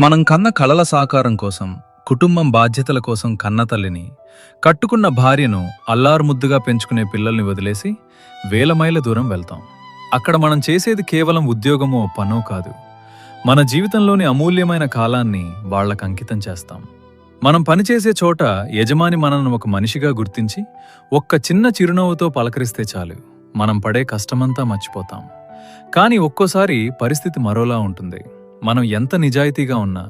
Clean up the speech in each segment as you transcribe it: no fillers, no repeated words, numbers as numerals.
మనం కన్న కలల సాకారం కోసం, కుటుంబం బాధ్యతల కోసం కన్న తల్లిని, కట్టుకున్న భార్యను అల్లారుముద్దుగా పెంచుకునే పిల్లల్ని వదిలేసి వేల మైళ్ళ దూరం వెళ్తాం. అక్కడ మనం చేసేది కేవలం ఉద్యోగమో పనో కాదు. మన జీవితంలోని అమూల్యమైన కాలాన్ని వాళ్లకు అంకితం చేస్తాం. మనం పనిచేసే చోట యజమాని మనల్ని ఒక మనిషిగా గుర్తించి ఒక్క చిన్న చిరునవ్వుతో పలకరిస్తే చాలు, మనం పడే కష్టమంతా మర్చిపోతాం. కానీ ఒక్కోసారి పరిస్థితి మరోలా ఉంటుంది. మనం ఎంత నిజాయితీగా ఉన్నా,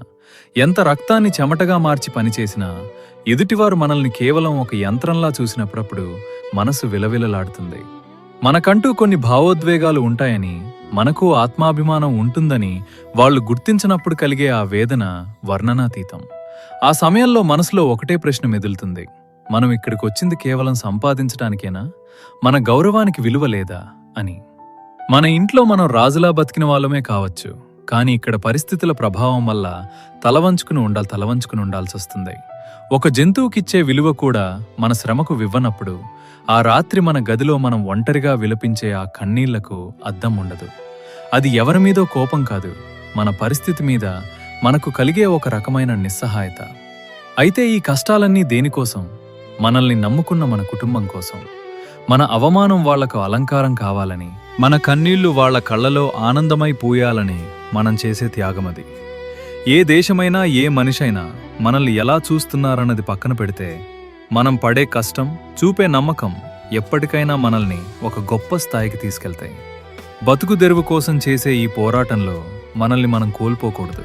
ఎంత రక్తాన్ని చెమటగా మార్చి పనిచేసినా, ఎదుటివారు మనల్ని కేవలం ఒక యంత్రంలా చూసినప్పుడప్పుడు మనసు విలవిలలాడుతుంది. మనకంటూ కొన్ని భావోద్వేగాలు ఉంటాయని, మనకు ఆత్మాభిమానం ఉంటుందని వాళ్ళు గుర్తించినప్పుడు కలిగే ఆ వేదన వర్ణనాతీతం. ఆ సమయంలో మనసులో ఒకటే ప్రశ్న మెదులుతుంది: మనం ఇక్కడికొచ్చింది కేవలం సంపాదించడానికేనా? మన గౌరవానికి విలువ లేదా అని. మన ఇంట్లో మనం రాజులా బతికిన వాళ్ళమే కావచ్చు, కానీ ఇక్కడ పరిస్థితుల ప్రభావం వల్ల తలవంచుకుని ఉండాల్సి వస్తుంది. ఒక జంతువుకిచ్చే విలువ కూడా మన శ్రమకు వివ్వనప్పుడు, ఆ రాత్రి మన గదిలో మనం ఒంటరిగా విలపించే ఆ కన్నీళ్లకు అద్దం ఉండదు. అది ఎవరిమీదో కోపం కాదు, మన పరిస్థితి మీద మనకు కలిగే ఒక రకమైన నిస్సహాయత. అయితే ఈ కష్టాలన్నీ దేనికోసం? మనల్ని నమ్ముకున్న మన కుటుంబం కోసం. మన అవమానం వాళ్లకు అలంకారం కావాలని, మన కన్నీళ్లు వాళ్ల కళ్లలో ఆనందమై పూయాలని మనం చేసే త్యాగమది. ఏ దేశమైనా, ఏ మనిషైనా మనల్ని ఎలా చూస్తున్నారన్నది పక్కన పెడితే, మనం పడే కష్టం, చూపే నమ్మకం ఎప్పటికైనా మనల్ని ఒక గొప్ప స్థాయికి తీసుకెళ్తాయి. బతుకు తెరువు కోసం చేసే ఈ పోరాటంలో మనల్ని మనం కోల్పోకూడదు.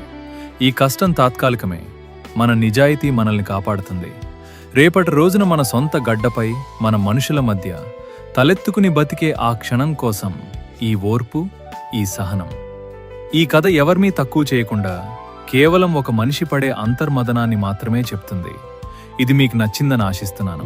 ఈ కష్టం తాత్కాలికమే, మన నిజాయితీ మనల్ని కాపాడుతుంది. రేపటి రోజున మన సొంత గడ్డపై, మన మనుషుల మధ్య తలెత్తుకుని బతికే ఆ క్షణం కోసం ఈ ఓర్పు, ఈ సహనం. ఈ కథ ఎవరిమీ తక్కువ చేయకుండా కేవలం ఒక మనిషి పడే అంతర్మదనాన్ని మాత్రమే చెప్తుంది. ఇది మీకు నచ్చిందని ఆశిస్తున్నాను.